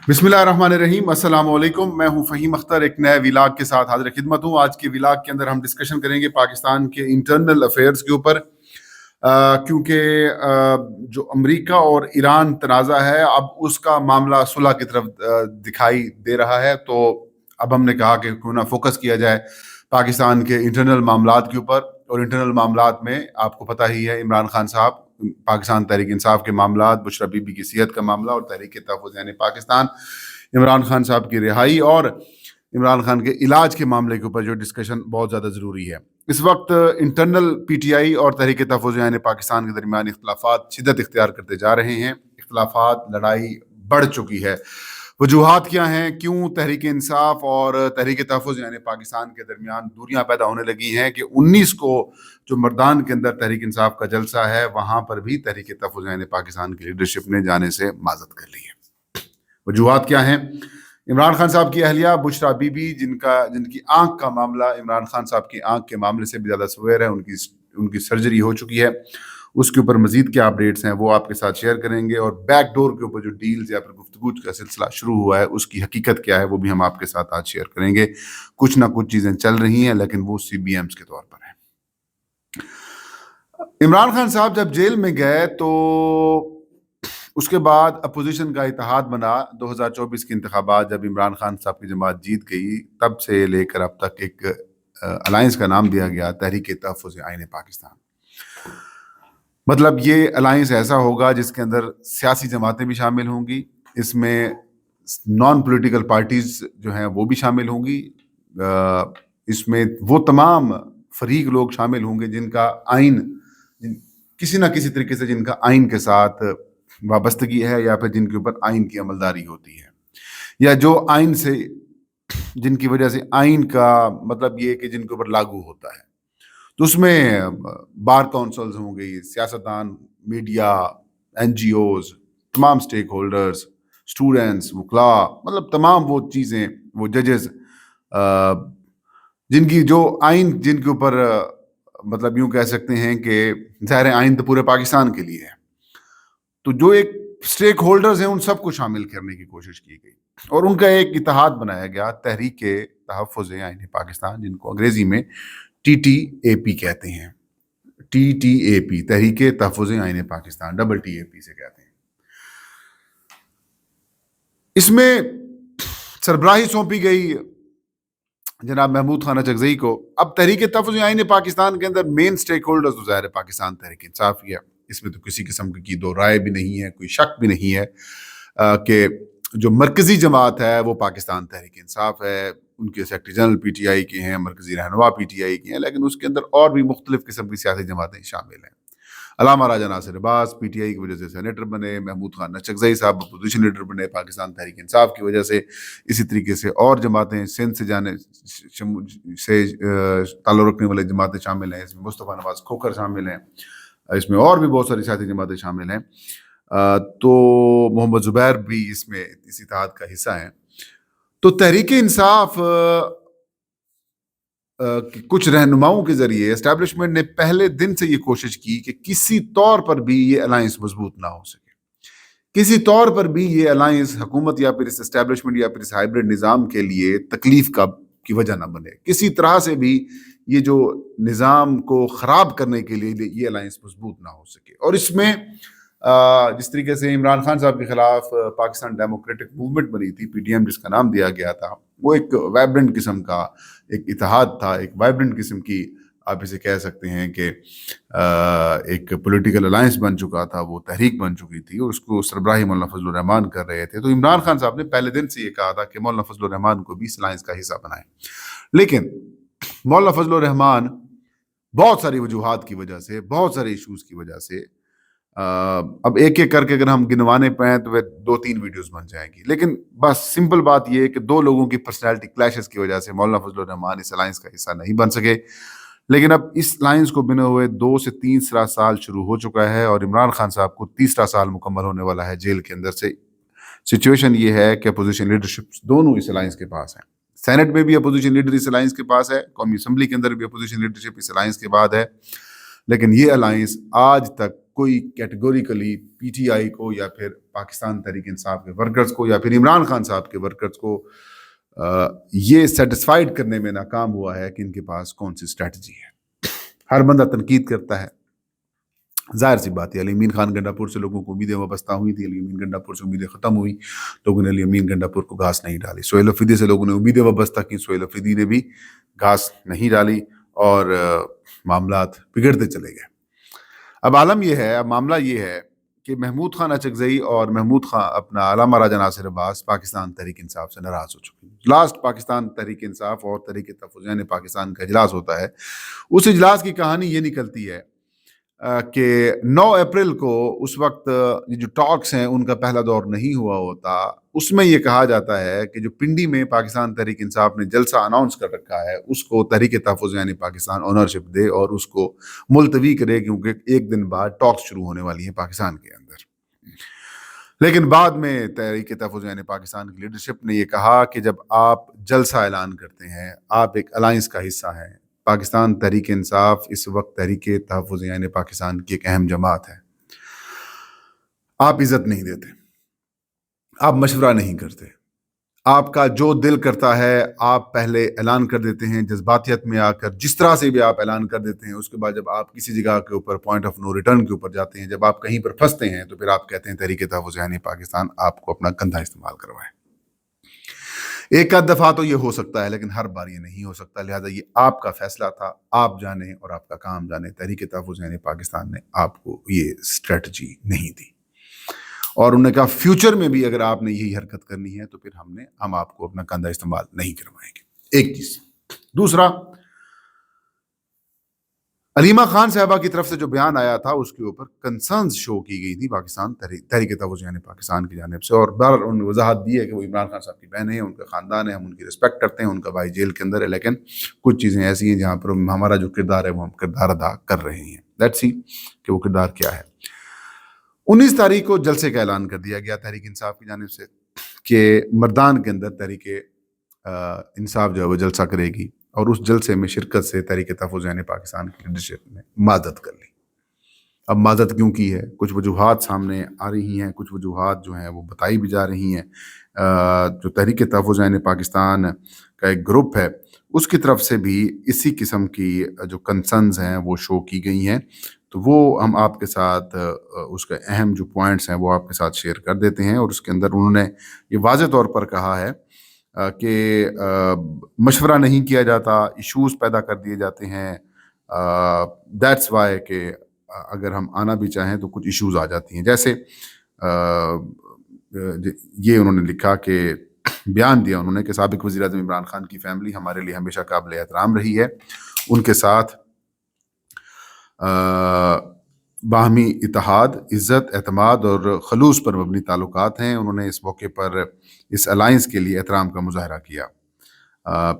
بسم اللہ الرحمن الرحیم، السلام علیکم۔ میں ہوں فہیم اختر، ایک نئے ولاگ کے ساتھ حاضر خدمت ہوں۔ آج کے ولاگ کے اندر ہم ڈسکشن کریں گے پاکستان کے انٹرنل افیئرز کے اوپر، کیونکہ جو امریکہ اور ایران تنازع ہے اب اس کا معاملہ صلح کی طرف دکھائی دے رہا ہے، تو اب ہم نے کہا کہ کیوں نہ فوکس کیا جائے پاکستان کے انٹرنل معاملات کے اوپر۔ اور انٹرنل معاملات میں آپ کو پتہ ہی ہے، عمران خان صاحب، پاکستان تحریک انصاف کے معاملات، بشرا بی بی کی صحت کا معاملہ، اور تحریک تحفظ یعنی پاکستان، عمران خان صاحب کی رہائی اور عمران خان کے علاج کے معاملے کے اوپر جو ڈسکشن بہت زیادہ ضروری ہے۔ اس وقت انٹرنل پی ٹی آئی اور تحریک تحفظ یعنی پاکستان کے درمیان اختلافات شدت اختیار کرتے جا رہے ہیں، اختلافات، لڑائی بڑھ چکی ہے۔ وجوہات کیا ہیں؟ کیوں تحریک انصاف اور تحریک تحفظ یعنی پاکستان کے درمیان دوریاں پیدا ہونے لگی ہیں کہ 19 کو جو مردان کے اندر تحریک انصاف کا جلسہ ہے، وہاں پر بھی تحریک تحفظ یعنی پاکستان کی لیڈرشپ نے جانے سے معذرت کر لی ہے۔ وجوہات کیا ہیں؟ عمران خان صاحب کی اہلیہ بشرا بی بی، جن کی آنکھ کا معاملہ عمران خان صاحب کی آنکھ کے معاملے سے بھی زیادہ سویر ہے، ان کی سرجری ہو چکی ہے۔ اس کے اوپر مزید کیا اپڈیٹس ہیں وہ آپ کے ساتھ شیئر کریں گے، اور بیک ڈور کے اوپر جو ڈیلز یا پھر گفتگو کا سلسلہ شروع ہوا ہے اس کی حقیقت کیا ہے وہ بھی ہم آپ کے ساتھ آج شیئر کریں گے۔ کچھ نہ کچھ چیزیں چل رہی ہیں، لیکن وہ سی بی ایمز کے طور پر ہیں۔ عمران خان صاحب جب جیل میں گئے تو اس کے بعد اپوزیشن کا اتحاد بنا۔ 2024 کے انتخابات جب عمران خان صاحب کی جماعت جیت گئی، تب سے لے کر اب تک ایک الائنس کا نام دیا گیا تحریک تحفظ آئین پاکستان۔ مطلب یہ الائنس ایسا ہوگا جس کے اندر سیاسی جماعتیں بھی شامل ہوں گی، اس میں نان پولیٹیکل پارٹیز جو ہیں وہ بھی شامل ہوں گی، اس میں وہ تمام فریق لوگ شامل ہوں گے جن کا آئین کسی نہ کسی طریقے سے جن کا آئین کے ساتھ وابستگی ہے، یا پھر جن کے اوپر آئین کی عملداری ہوتی ہے، یا جو آئین سے جن کی وجہ سے آئین کا مطلب یہ کہ جن کے اوپر لاگو ہوتا ہے۔ تو اس میں بار کونسلز ہوں گی، سیاستدان، میڈیا، این جی اوز، تمام سٹیک ہولڈرز، اسٹوڈنٹس، وکلاء، مطلب تمام وہ چیزیں، وہ ججز جن کی جو آئین جن کے اوپر مطلب یوں کہہ سکتے ہیں کہ ظاہر آئین تو پورے پاکستان کے لیے ہے، تو جو ایک سٹیک ہولڈرز ہیں ان سب کو شامل کرنے کی کوشش کی گئی، اور ان کا ایک اتحاد بنایا گیا تحریک تحفظ آئین پاکستان، جن کو انگریزی میں ٹی ٹی اے پی کہتے ہیں۔ ٹی ٹی اے پی، تحریک تحفظ آئین پاکستان، ڈبل ٹی اے پی سے کہتے ہیں۔ اس میں سربراہی سونپی گئی جناب محمود خان اچکزئی کو۔ اب تحریک تحفظ آئین پاکستان کے اندر مین سٹیک ہولڈرز تو ظاہر پاکستان تحریک انصاف ہی ہے، اس میں تو کسی قسم کی دو رائے بھی نہیں ہے، کوئی شک بھی نہیں ہے کہ جو مرکزی جماعت ہے وہ پاکستان تحریک انصاف ہے، ان کے secretary general P T I کے ہیں، مرکزی رہنما پی ٹی آئی کے ہیں، لیکن اس کے اندر اور بھی مختلف قسم کی سیاسی جماعتیں شامل ہیں۔ علامہ راجہ ناصر عباس پی ٹی آئی کی وجہ سے سینیٹر بنے، محمود خان اچکزئی صاحب اپوزیشن لیڈر بنے پاکستان تحریک انصاف کی وجہ سے، اسی طریقے سے اور جماعتیں سندھ سے سے تعلق رکھنے والے جماعتیں شامل ہیں، اس میں مصطفیٰ نواز کھوکھر شامل ہیں، اس میں اور بھی بہت ساری سیاسی جماعتیں شامل ہیں، تو محمد زبیر بھی اس میں اس اتحاد کا حصہ ہیں۔ تو تحریک انصاف کچھ رہنماؤں کے ذریعے اسٹیبلشمنٹ نے پہلے دن سے یہ کوشش کی کہ کسی طور پر بھی یہ الائنس مضبوط نہ ہو سکے، کسی طور پر بھی یہ الائنس حکومت یا پھر اس اسٹیبلشمنٹ یا پھر اس ہائبرڈ نظام کے لیے تکلیف کی وجہ نہ بنے، کسی طرح سے بھی یہ جو نظام کو خراب کرنے کے لیے یہ الائنس مضبوط نہ ہو سکے۔ اور اس میں جس طریقے سے عمران خان صاحب کے خلاف پاکستان ڈیموکریٹک موومنٹ بنی تھی، پی ٹی ایم جس کا نام دیا گیا تھا، وہ ایک وائبرنٹ قسم کا ایک اتحاد تھا، ایک وائبرنٹ قسم کی آپ اسے کہہ سکتے ہیں کہ ایک پولیٹیکل الائنس بن چکا تھا، وہ تحریک بن چکی تھی، اور اس کو سربراہی مولانا فضل الرحمان کر رہے تھے۔ تو عمران خان صاحب نے پہلے دن سے یہ کہا تھا کہ مولانا فضل الرحمان کو بھی اس الائنس کا حصہ بنائیں، لیکن مولانا فضل الرحمان بہت ساری وجوہات کی وجہ سے، بہت سارے ایشوز کی وجہ سے، اب ایک ایک کر کے اگر ہم گنوانے پائیں تو وہ 2-3 ویڈیوز بن جائیں گی، لیکن بس سمپل بات یہ ہے کہ 2 لوگوں کی پرسنالٹی کلیشز کی وجہ سے مولانا فضل الرحمان اس الائنس کا حصہ نہیں بن سکے۔ لیکن اب اس الائنس کو بنے ہوئے 2 سے 3 سال شروع ہو چکا ہے، اور عمران خان صاحب کو 3 سال مکمل ہونے والا ہے جیل کے اندر سے۔ سچویشن یہ ہے کہ اپوزیشن لیڈرشپ دونوں اس الائنس کے پاس ہیں، سینٹ میں بھی اپوزیشن لیڈر اس الائنس کے پاس ہے، قومی اسمبلی کے اندر بھی اپوزیشن لیڈرشپ اس الائنس کے بعد ہے، لیکن یہ الائنس آج تک کوئی کیٹیگوریکلی پی ٹی آئی کو یا پھر پاکستان تحریک انصاف کے ورکرز کو یا پھر عمران خان صاحب کے ورکرز کو یہ سیٹسفائیڈ کرنے میں ناکام ہوا ہے کہ ان کے پاس کون سی اسٹریٹجی ہے. ہر بندہ تنقید کرتا ہے, ظاہر سی بات ہے. علی امین خان گنڈا پور سے لوگوں کو امیدیں وابستہ ہوئی تھی, علی امین گنڈا پور سے امیدیں ختم ہوئی, لوگوں نے علی امین گنڈا پور کو گھاس نہیں ڈالی. سہیل افریدی سے لوگوں نے امیدیں وابستہ کی, سہیل افریدی نے بھی گھاس نہیں ڈالی اور معاملات بگڑتے چلے گئے. اب عالم یہ ہے, اب معاملہ یہ ہے کہ محمود خان اچکزئی اور محمود خان اپنا علامہ راجہ ناصر عباس پاکستان تحریک انصاف سے ناراض ہو چکے ہیں. لاسٹ پاکستان تحریک انصاف اور تحریک تحفظ پاکستان کا اجلاس ہوتا ہے. اس اجلاس کی کہانی یہ نکلتی ہے کہ 9 اپریل کو اس وقت یہ جو ٹاکس ہیں ان کا پہلا دور نہیں ہوا ہوتا. اس میں یہ کہا جاتا ہے کہ جو پنڈی میں پاکستان تحریک انصاف نے جلسہ اناؤنس کر رکھا ہے اس کو تحریک تحفظ پاکستان اونرشپ دے اور اس کو ملتوی کرے, کیونکہ ایک دن بعد ٹاکس شروع ہونے والی ہیں پاکستان کے اندر. لیکن بعد میں تحریک تحفظ پاکستان کی لیڈرشپ نے یہ کہا کہ جب آپ جلسہ اعلان کرتے ہیں, آپ ایک الائنس کا حصہ ہیں. پاکستان تحریک انصاف اس وقت تحریک تحفظ پاکستان کی ایک اہم جماعت ہے. آپ عزت نہیں دیتے, آپ مشورہ نہیں کرتے, آپ کا جو دل کرتا ہے آپ پہلے اعلان کر دیتے ہیں جذباتیت میں آ کر, جس طرح سے بھی آپ اعلان کر دیتے ہیں. اس کے بعد جب آپ کسی جگہ کے اوپر پوائنٹ آف نو ریٹرن کے اوپر جاتے ہیں, جب آپ کہیں پر پھنستے ہیں, تو پھر آپ کہتے ہیں تحریک تحفظ پاکستان آپ کو اپنا کندھا استعمال کروائے. ایک آدھ دفعہ تو یہ ہو سکتا ہے, لیکن ہر بار یہ نہیں ہو سکتا. لہٰذا یہ آپ کا فیصلہ تھا, آپ جانیں اور آپ کا کام جانیں. تحریک تحفظ پاکستان نے آپ کو یہ اسٹریٹجی نہیں دی, اور انہوں نے کہا فیوچر میں بھی اگر آپ نے یہی حرکت کرنی ہے تو پھر ہم آپ کو اپنا کندھا استعمال نہیں کروائیں گے. ایک چیز. دوسرا, علیمہ خان صاحبہ کی طرف سے جو بیان آیا تھا اس کے اوپر کنسرنز شو کی گئی تھی پاکستان تحریک تحفظ پاکستان کی جانب سے, اور بہرحال انہوں نے وضاحت دی ہے کہ وہ عمران خان صاحب کی بہن ہے, ان کا خاندان ہے, ہم ان کی رسپیکٹ کرتے ہیں, ان کا بھائی جیل کے اندر ہے, لیکن کچھ چیزیں ایسی ہیں جہاں پر ہمارا جو کردار ہے وہ ہم کردار ادا کر رہے ہیں. لیٹس سی کہ وہ کردار کیا ہے. 19 تاریخ کو جلسے کا اعلان کر دیا گیا تحریک انصاف کی جانب سے کہ مردان کے اندر تحریک انصاف جو ہے وہ جلسہ کرے گی, اور اس جلسے میں شرکت سے تحریک تحفظ پاکستان کی لیڈرشپ نے معذرت کر لی. اب معذرت کیوں کی ہے؟ کچھ وجوہات سامنے آ رہی ہیں, کچھ وجوہات جو ہیں وہ بتائی بھی جا رہی ہیں. جو تحریک تحفظ پاکستان کا ایک گروپ ہے اس کی طرف سے بھی اسی قسم کی جو کنسرنز ہیں وہ شو کی گئی ہیں. تو وہ ہم آپ کے ساتھ اس کے اہم جو پوائنٹس ہیں وہ آپ کے ساتھ شیئر کر دیتے ہیں. اور اس کے اندر انہوں نے یہ واضح طور پر کہا ہے کہ مشورہ نہیں کیا جاتا, ایشوز پیدا کر دیے جاتے ہیں. دیٹس وائی کہ اگر ہم آنا بھی چاہیں تو کچھ ایشوز آ جاتی ہیں. جیسے یہ انہوں نے لکھا کہ بیان دیا انہوں نے کہ سابق وزیر اعظم عمران خان کی فیملی ہمارے لیے ہمیشہ قابل احترام رہی ہے. ان کے ساتھ باہمی اتحاد, عزت, اعتماد اور خلوص پر مبنی تعلقات ہیں. انہوں نے اس موقع پر اس الائنس کے لیے احترام کا مظاہرہ کیا.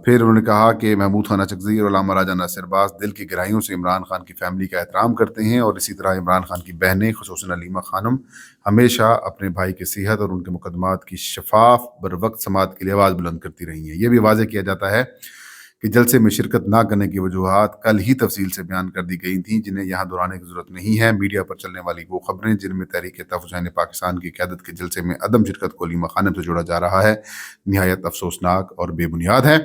پھر انہوں نے کہا کہ محمود خان اچکزئی اور علامہ راجہ ناصر عباس دل کی گہرائیوں سے عمران خان کی فیملی کا احترام کرتے ہیں, اور اسی طرح عمران خان کی بہنیں خصوصاً علیمہ خانم ہمیشہ اپنے بھائی کی صحت اور ان کے مقدمات کی شفاف بر وقت سماعت کے لیے آواز بلند کرتی رہی ہیں. یہ بھی واضح کیا جاتا ہے کہ جلسے میں شرکت نہ کرنے کی وجوہات کل ہی تفصیل سے بیان کر دی گئی تھیں, جنہیں یہاں دہرانے کی ضرورت نہیں ہے. میڈیا پر چلنے والی وہ خبریں جن میں تحریک تحفظ پاکستان کی قیادت کے جلسے میں عدم شرکت کو علیمہ خانم سے جوڑا جا رہا ہے, نہایت افسوسناک اور بے بنیاد ہے,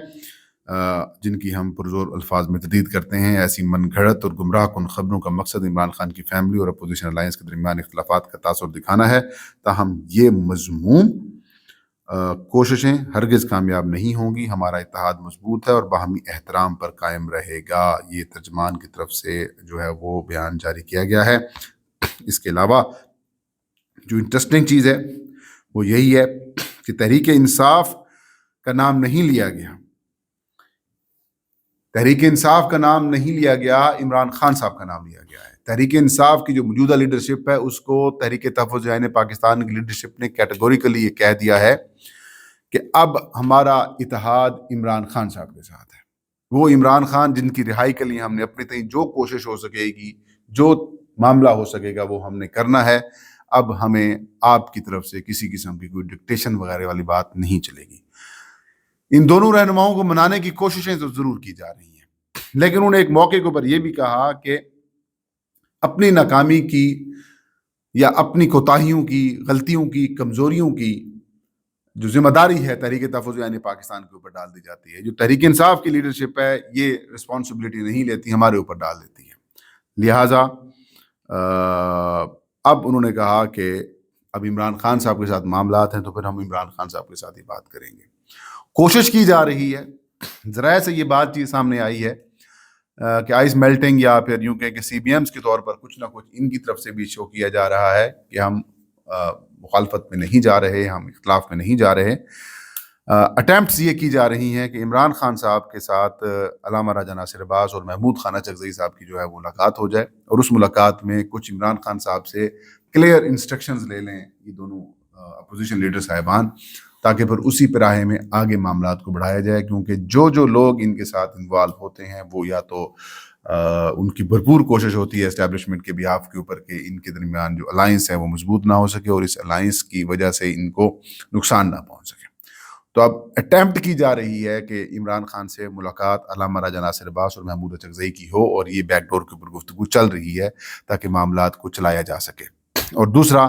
جن کی ہم پرزور الفاظ میں تردید کرتے ہیں. ایسی من گھڑت اور گمراہ کن خبروں کا مقصد عمران خان کی فیملی اور اپوزیشن الائنس کے درمیان اختلافات کا تاثر دکھانا ہے. تاہم یہ مذموم کوششیں ہرگز کامیاب نہیں ہوں گی. ہمارا اتحاد مضبوط ہے اور باہمی احترام پر قائم رہے گا. یہ ترجمان کی طرف سے جو ہے وہ بیان جاری کیا گیا ہے. اس کے علاوہ جو انٹرسٹنگ چیز ہے وہ یہی ہے کہ تحریک انصاف کا نام نہیں لیا گیا. تحریک انصاف کا نام نہیں لیا گیا, عمران خان صاحب کا نام لیا گیا ہے. تحریک انصاف کی جو موجودہ لیڈرشپ ہے اس کو تحریک تحفظ پاکستان کی لیڈرشپ نے کیٹیگوریکلی یہ کہہ دیا ہے کہ اب ہمارا اتحاد عمران خان صاحب کے ساتھ ہے. وہ عمران خان جن کی رہائی کے لیے ہم نے اپنے تئیں جو کوشش ہو سکے گی, جو معاملہ ہو سکے گا وہ ہم نے کرنا ہے. اب ہمیں آپ کی طرف سے کسی قسم کی کوئی ڈکٹیشن وغیرہ والی بات نہیں چلے گی. ان دونوں رہنماؤں کو منانے کی کوششیں تو ضرور کی جا رہی ہیں, لیکن انہوں نے ایک موقع کے اوپر یہ بھی کہا کہ اپنی ناکامی کی یا اپنی کوتاہیوں کی، غلطیوں کی، کمزوریوں کی جو ذمہ داری ہے تحریک تحفظ یعنی پاکستان کے اوپر ڈال دی جاتی ہے. جو تحریک انصاف کی لیڈرشپ ہے یہ رسپانسبلٹی نہیں لیتی، ہمارے اوپر ڈال دیتی ہے. لہٰذا اب انہوں نے کہا کہ اب عمران خان صاحب کے ساتھ معاملات ہیں تو پھر ہم عمران خان صاحب کے ساتھ ہی بات کریں گے. کوشش کی جا رہی ہے، ذرائع سے یہ بات چیز سامنے آئی ہے کہ آئس میلٹنگ یا پھر یوں کہ سی بی ایمز کے طور پر کچھ نہ کچھ ان کی طرف سے بھی شو کیا جا رہا ہے کہ ہم مخالفت میں نہیں جا رہے، ہم اختلاف میں نہیں جا رہے. اٹیمپٹس یہ کی جا رہی ہیں کہ عمران خان صاحب کے ساتھ علامہ راجہ ناصر عباس اور محمود خانہ چکزئی صاحب کی جو ہے وہ ملاقات ہو جائے، اور اس ملاقات میں کچھ عمران خان صاحب سے کلیئر انسٹرکشنز لے لیں یہ دونوں اپوزیشن لیڈر صاحبان، تاکہ پھر اسی پراہے میں آگے معاملات کو بڑھایا جائے. کیونکہ جو لوگ ان کے ساتھ انوالو ہوتے ہیں وہ یا تو ان کی بھرپور کوشش ہوتی ہے اسٹیبلشمنٹ کے بیہاف کے اوپر کہ ان کے درمیان جو الائنس ہے وہ مضبوط نہ ہو سکے اور اس الائنس کی وجہ سے ان کو نقصان نہ پہنچ سکے. تو اب اٹیمپٹ کی جا رہی ہے کہ عمران خان سے ملاقات علامہ راجہ ناصر عباس اور محمود چکزئی کی ہو، اور یہ بیک ڈور کے اوپر گفتگو چل رہی ہے تاکہ معاملات کو چلایا جا سکے. اور دوسرا،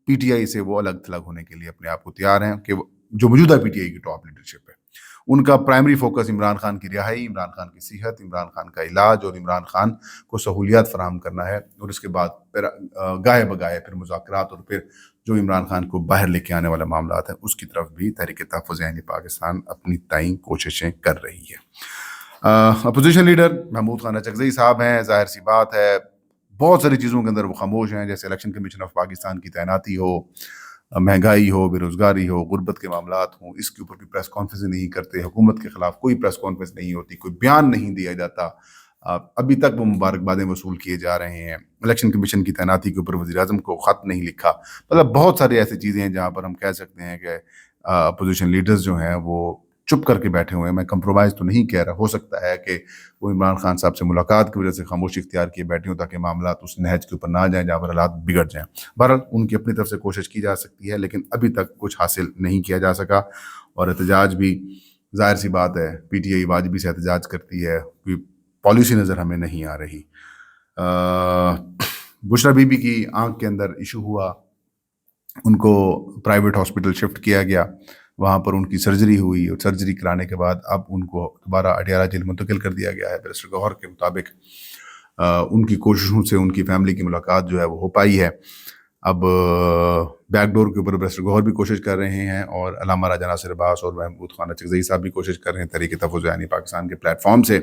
پی ٹی آئی سے وہ الگ تھلگ ہونے کے لیے اپنے آپ کو تیار ہیں کہ جو موجودہ پی ٹی آئی کی ٹاپ لیڈرشپ ہے ان کا پرائمری فوکس عمران خان کی رہائی، عمران خان کی صحت، عمران خان کا علاج اور عمران خان کو سہولیات فراہم کرنا ہے. اور اس کے بعد پھر گاہے بگاہے پھر مذاکرات اور پھر جو عمران خان کو باہر لے کے آنے والا معاملات ہیں اس کی طرف بھی تحریک تحفظ یعنی پاکستان اپنی تئیں کوششیں کر رہی ہے. اپوزیشن لیڈر محمود خانہ چکزئی صاحب ہیں، ظاہر سی بات ہے بہت ساری چیزوں کے اندر وہ خاموش ہیں، جیسے الیکشن کمیشن آف پاکستان کی تعیناتی ہو، مہنگائی ہو، بے روزگاری ہو، غربت کے معاملات ہوں، اس کے اوپر بھی پریس کانفرنس نہیں کرتے، حکومت کے خلاف کوئی پریس کانفرنس نہیں ہوتی، کوئی بیان نہیں دیا جاتا. ابھی تک وہ مبارکبادیں وصول کیے جا رہے ہیں. الیکشن کمیشن کی تعیناتی کے اوپر وزیر اعظم کو خط نہیں لکھا. مطلب بہت ساری ایسی چیزیں ہیں جہاں پر ہم کہہ سکتے ہیں کہ اپوزیشن لیڈرز جو ہیں وہ چپ کر کے بیٹھے ہوئے ہیں. میں کمپرومائز تو نہیں کہہ رہا، ہو سکتا ہے کہ وہ عمران خان صاحب سے ملاقات کی وجہ سے خاموشی اختیار کیے بیٹھے ہوں تاکہ معاملات اس نہج کے اوپر نہ جائیں جہاں پر حالات بگڑ جائیں. بہرحال ان کی اپنی طرف سے کوشش کی جا سکتی ہے لیکن ابھی تک کچھ حاصل نہیں کیا جا سکا. اور احتجاج بھی ظاہر سی بات ہے، پی ٹی آئی واجبی سے احتجاج کرتی ہے، کوئی پالیسی نظر ہمیں نہیں آ رہی. بشرا بی بی کی آنکھ کے اندر ایشو ہوا، ان کو پرائیویٹ ہاسپٹل شفٹ کیا گیا، وہاں پر ان کی سرجری ہوئی اور سرجری کرانے کے بعد اب ان کو دوبارہ اڈیالہ جیل منتقل کر دیا گیا ہے. بیرسٹر گوہر کے مطابق ان کی کوششوں سے ان کی فیملی کی ملاقات جو ہے وہ ہو پائی ہے. اب بیک ڈور کے اوپر بیرسٹر گوہر بھی کوشش کر رہے ہیں اور علامہ راجہ ناصر عباس اور محمود خانہ چکزئی صاحب بھی کوشش کر رہے ہیں تحریک تحفظ یعنی پاکستان کے پلیٹ فارم سے.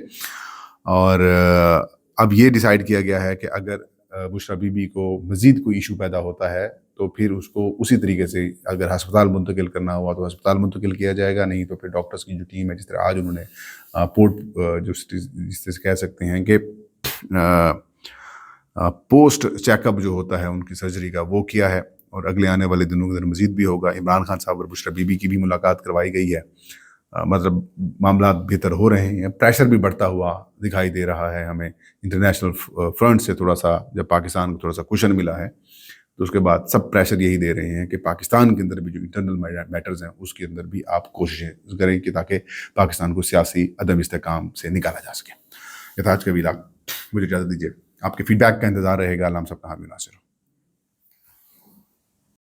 اور اب یہ ڈیسائیڈ کیا گیا ہے کہ اگر بشرا بی بی کو مزید کوئی ایشو پیدا ہوتا ہے تو پھر اس کو اسی طریقے سے اگر ہسپتال منتقل کرنا ہوا تو ہسپتال منتقل کیا جائے گا، نہیں تو پھر ڈاکٹرز کی جو ٹیم ہے، جس طرح آج انہوں نے پورٹ جس طرح سے کہہ سکتے ہیں کہ پوسٹ چیک اپ جو ہوتا ہے ان کی سرجری کا وہ کیا ہے، اور اگلے آنے والے دنوں کے اندر مزید بھی ہوگا. عمران خان صاحب اور بشرا بی بی کی بھی ملاقات کروائی گئی ہے. مطلب معاملات بہتر ہو رہے ہیں، پریشر بھی بڑھتا ہوا دکھائی دے رہا ہے ہمیں انٹرنیشنل فرنٹ سے. تھوڑا سا جب پاکستان کو تھوڑا سا کوشن ملا ہے تو اس کے بعد سب پریشر یہی دے رہے ہیں کہ پاکستان کے اندر بھی جو انٹرنل میٹرز ہیں اس کے اندر بھی آپ کوششیں کریں کہ تاکہ پاکستان کو سیاسی عدم استحکام سے نکالا جا سکے. یہ تھا آج کا ویلاگ. مجھے اجازت دیجیے، آپ کے فیڈ بیک کا انتظار رہے گا. علام صاحب کا حامی ناصر.